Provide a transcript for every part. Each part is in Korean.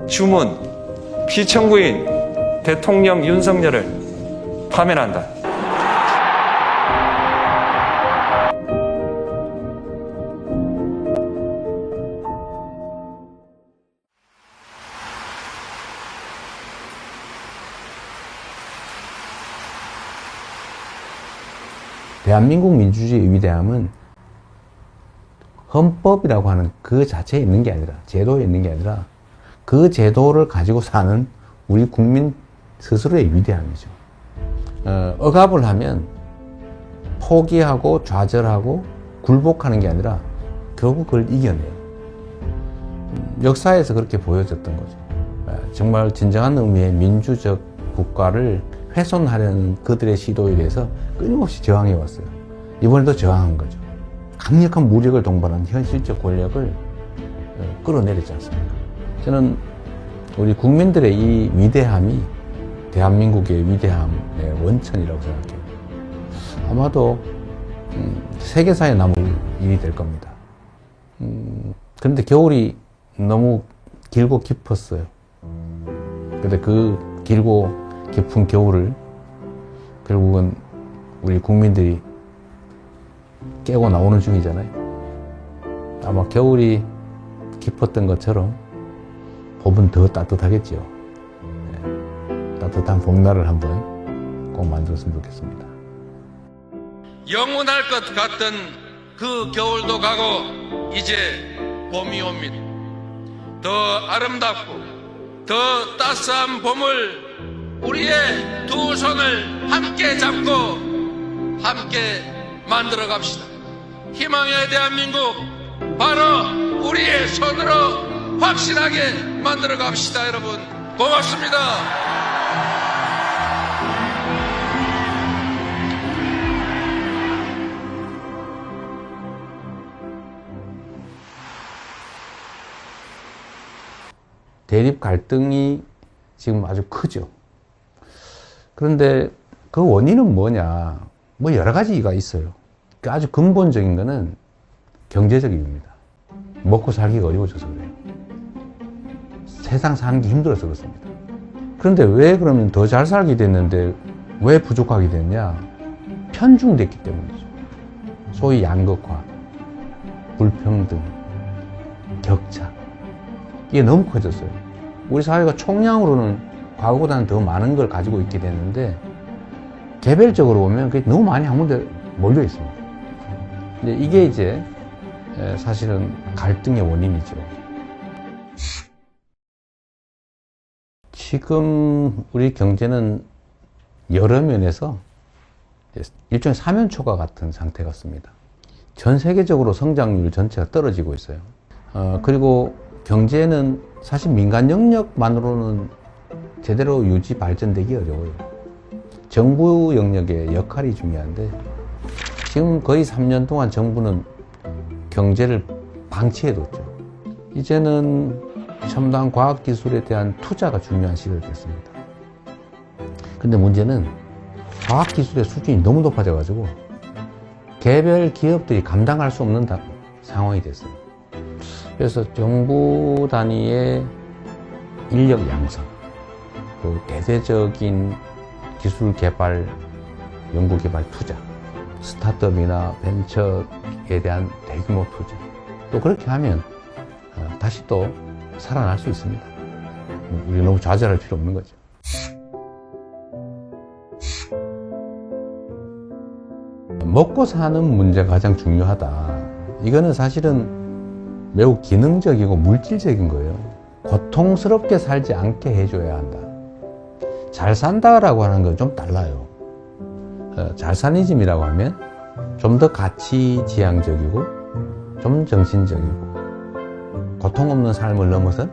주문, 피청구인 대통령 윤석열을 파면한다. 대한민국 민주주의의 위대함은 헌법이라고 하는 그 자체에 있는 게 아니라, 제도에 있는 게 아니라 그 제도를 가지고 사는 우리 국민 스스로의 위대함이죠. 억압을 하면 포기하고 좌절하고 굴복하는 게 아니라 결국 그걸 이겨내요. 역사에서 그렇게 보여졌던 거죠. 정말 진정한 의미의 민주적 국가를 훼손하려는 그들의 시도에 대해서 끊임없이 저항해 왔어요. 이번에도 저항한 거죠. 강력한 무력을 동반한 현실적 권력을 끌어내리지 않습니까? 저는 우리 국민들의 이 위대함이 대한민국의 위대함의 원천이라고 생각해요. 아마도 세계사에 남을 일이 될 겁니다. 그런데 겨울이 너무 길고 깊었어요. 근데 그 길고 깊은 겨울을 결국은 우리 국민들이 깨고 나오는 중이잖아요. 아마 겨울이 깊었던 것처럼 봄은 더 따뜻하겠죠. 네. 따뜻한 봄날을 한번 꼭 만들었으면 좋겠습니다. 영원할 것 같던 그 겨울도 가고 이제 봄이 옵니다. 더 아름답고 더 따스한 봄을 우리의 두 손을 함께 잡고 함께 만들어 갑시다. 희망의 대한민국 바로 우리의 손으로 확실하게 만들어 갑시다. 여러분 고맙습니다. 대립 갈등이 지금 아주 크죠. 그런데 그 원인은 뭐냐? 뭐 여러 가지가 있어요. 아주 근본적인 거는 경제적 이유입니다. 먹고 살기가 어려워져서 그래요. 세상 사는 게 힘들어서 그렇습니다. 그런데 왜 그러면 더 잘 살게 됐는데 왜 부족하게 됐냐? 편중됐기 때문이죠. 소위 양극화, 불평등, 격차. 이게 너무 커졌어요. 우리 사회가 총량으로는 과거보다는 더 많은 걸 가지고 있게 됐는데 개별적으로 보면 그게 너무 많이 한 군데 몰려 있습니다. 근데 이게 이제 사실은 갈등의 원인이죠. 지금 우리 경제는 여러 면에서 일종의 사면초가 같은 상태 같습니다. 전 세계적으로 성장률 전체가 떨어지고 있어요. 그리고 경제는 사실 민간 영역만으로는 제대로 유지 발전되기 어려워요. 정부 영역의 역할이 중요한데 지금 거의 3년 동안 정부는 경제를 방치해뒀죠. 이제는 첨단 과학기술에 대한 투자가 중요한 시기가 됐습니다. 근데 문제는 과학기술의 수준이 너무 높아져가지고 개별 기업들이 감당할 수 없는 상황이 됐어요. 그래서 정부 단위의 인력 양성, 그 대대적인 기술 개발, 연구 개발 투자, 스타트업이나 벤처에 대한 대규모 투자. 또 그렇게 하면 다시 또 살아날 수 있습니다. 우리 너무 좌절할 필요 없는 거죠. 먹고 사는 문제가 가장 중요하다. 이거는 사실은 매우 기능적이고 물질적인 거예요. 고통스럽게 살지 않게 해줘야 한다. 잘 산다라고 하는 건 좀 달라요. 잘사니즘이라고 하면 좀 더 가치지향적이고 좀 정신적이고 고통 없는 삶을 넘어선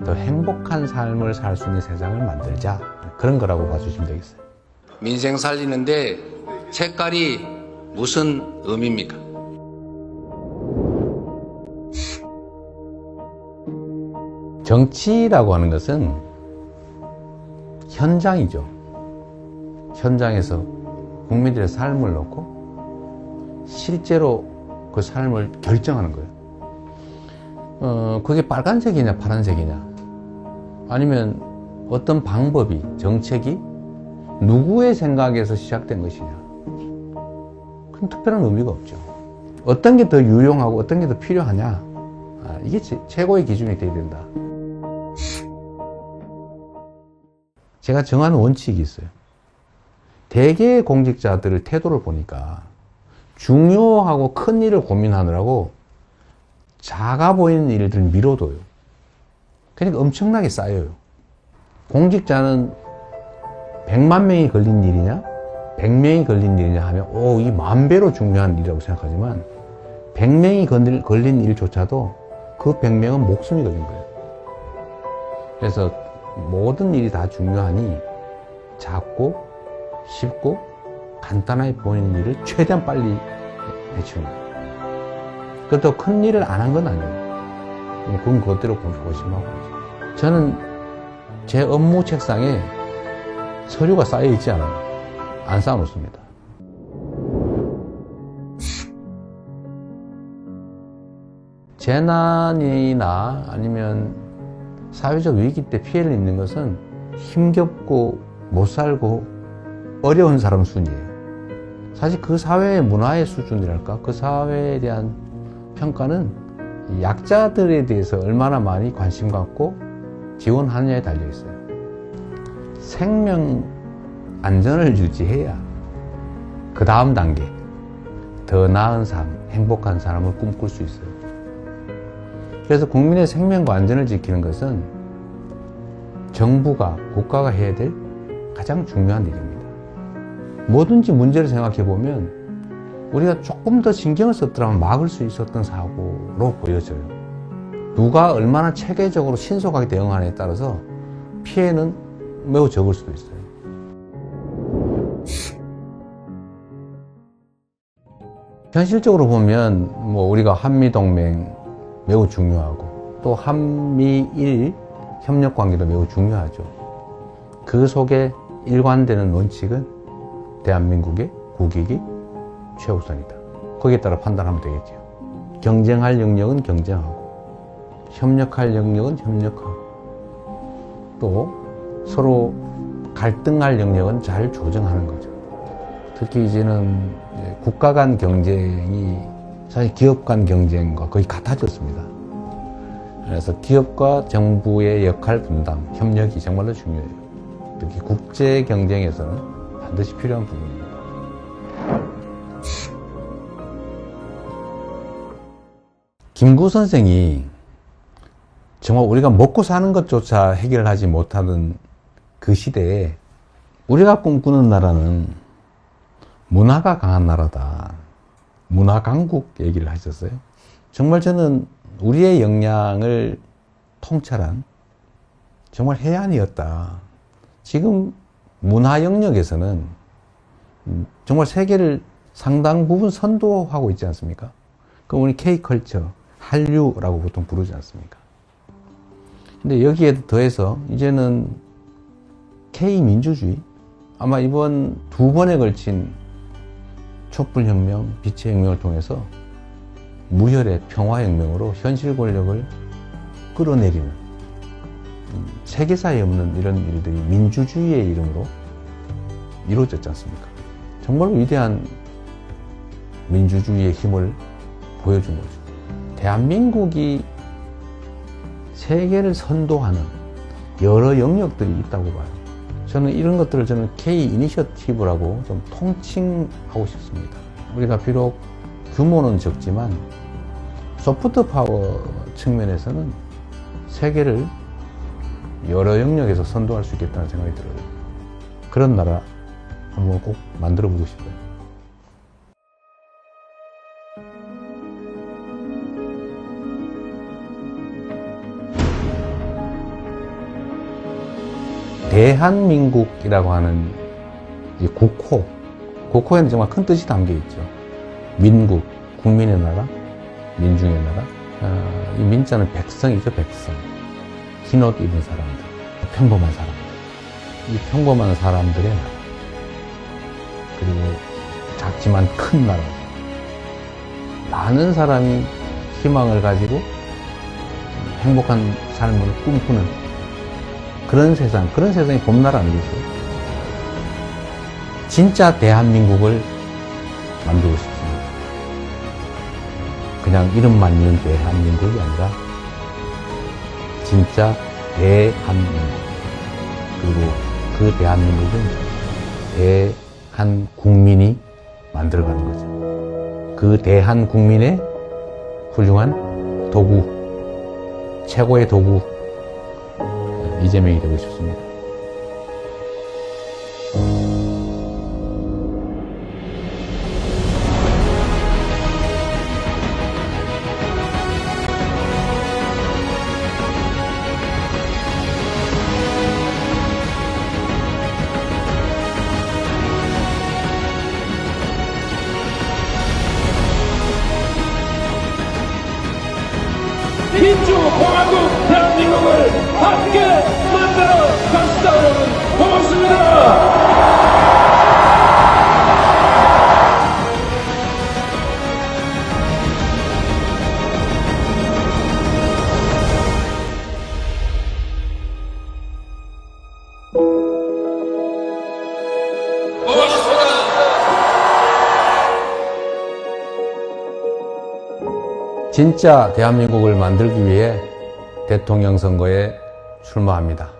더 행복한 삶을 살 수 있는 세상을 만들자. 그런 거라고 봐주시면 되겠어요. 민생 살리는데 색깔이 무슨 의미입니까? 정치라고 하는 것은 현장이죠. 현장에서 국민들의 삶을 놓고 실제로 그 삶을 결정하는 거예요. 그게 빨간색이냐 파란색이냐 아니면 어떤 방법이, 정책이 누구의 생각에서 시작된 것이냐. 그럼 특별한 의미가 없죠. 어떤 게 더 유용하고 어떤 게 더 필요하냐. 이게 최고의 기준이 돼야 된다. 제가 정하는 원칙이 있어요. 대개의 공직자들의 태도를 보니까 중요하고 큰 일을 고민하느라고 작아 보이는 일들을 미뤄둬요. 그러니까 엄청나게 쌓여요. 공직자는 100만 명이 걸린 일이냐 100명이 걸린 일이냐 하면 이 10,000배로 중요한 일이라고 생각하지만 100명이 걸린 일조차도 그 100명은 목숨이 걸린 거예요. 그래서 모든 일이 다 중요하니 작고 쉽고 간단하게 보이는 일을 최대한 빨리 해치우는 거예요. 그것도 큰 일을 안 한 건 아니에요. 그건 그것대로 고심하고 있어요. 저는 제 업무 책상에 서류가 쌓여 있지 않아요. 안 쌓아놓습니다. 재난이나 아니면 사회적 위기 때 피해를 입는 것은 힘겹고 못 살고 어려운 사람 순이에요. 사실 그 사회의 문화의 수준이랄까, 그 사회에 대한 평가는 약자들에 대해서 얼마나 많이 관심 갖고 지원하느냐에 달려 있어요. 생명 안전을 유지해야 그 다음 단계, 더 나은 삶, 행복한 삶을 꿈꿀 수 있어요. 그래서 국민의 생명과 안전을 지키는 것은 정부가, 국가가 해야 될 가장 중요한 일입니다. 뭐든지 문제를 생각해 보면 우리가 조금 더 신경을 썼더라면 막을 수 있었던 사고로 보여져요. 누가 얼마나 체계적으로 신속하게 대응하느냐에 따라서 피해는 매우 적을 수도 있어요. 현실적으로 보면 우리가 한미동맹 매우 중요하고 또 한미일 협력관계도 매우 중요하죠. 그 속에 일관되는 원칙은 대한민국의 국익이 최우선이다. 거기에 따라 판단하면 되겠죠. 경쟁할 영역은 경쟁하고 협력할 영역은 협력하고 또 서로 갈등할 영역은 잘 조정하는 거죠. 특히 이제는 국가 간 경쟁이 사실 기업 간 경쟁과 거의 같아졌습니다. 그래서 기업과 정부의 역할 분담, 협력이 정말로 중요해요. 특히 국제 경쟁에서는 반드시 필요한 부분입니다. 김구 선생이 정말 우리가 먹고 사는 것조차 해결하지 못하던 그 시대에 우리가 꿈꾸는 나라는 문화가 강한 나라다. 문화 강국 얘기를 하셨어요. 정말 저는 우리의 역량을 통찰한 정말 해안이었다. 지금 문화 영역에서는 정말 세계를 상당 부분 선도하고 있지 않습니까? 그럼 우리 K컬처, 한류라고 보통 부르지 않습니까? 근데 여기에 더해서 이제는 K민주주의, 아마 이번 2번에 걸친 촛불혁명, 빛의 혁명을 통해서 무혈의 평화혁명으로 현실 권력을 끌어내리는 세계사에 없는 이런 일들이 민주주의의 이름으로 이루어졌지 않습니까? 정말 위대한 민주주의의 힘을 보여준 거죠. 대한민국이 세계를 선도하는 여러 영역들이 있다고 봐요. 저는 이런 것들을 K 이니셔티브라고 좀 통칭하고 싶습니다. 우리가 비록 규모는 적지만 소프트 파워 측면에서는 세계를 여러 영역에서 선도할 수 있겠다는 생각이 들어요. 그런 나라 한번 꼭 만들어 보고 싶어요. 대한민국이라고 하는 이 국호에는 정말 큰 뜻이 담겨 있죠. 민국, 국민의 나라, 민중의 나라. 이 민자는 백성이죠, 백성. 흰옷 입은 사람들, 평범한 사람들. 이 평범한 사람들의 나라. 그리고 작지만 큰 나라. 많은 사람이 희망을 가지고 행복한 삶을 꿈꾸는 그런 세상이 봄나라 아니겠어요? 진짜 대한민국을 만들고 싶습니다. 그냥 이름만 있는 대한민국이 아니라 진짜 대한민국. 그리고 그 대한민국은 대한국민이 만들어가는 거죠. 그 대한국민의 훌륭한 도구, 최고의 도구, 이재명이 되고 싶습니다. 민주공화국 대한민국을 함께 만들어 갑시다. 여러분 고맙습니다. 진짜 대한민국을 만들기 위해 대통령 선거에 출마합니다.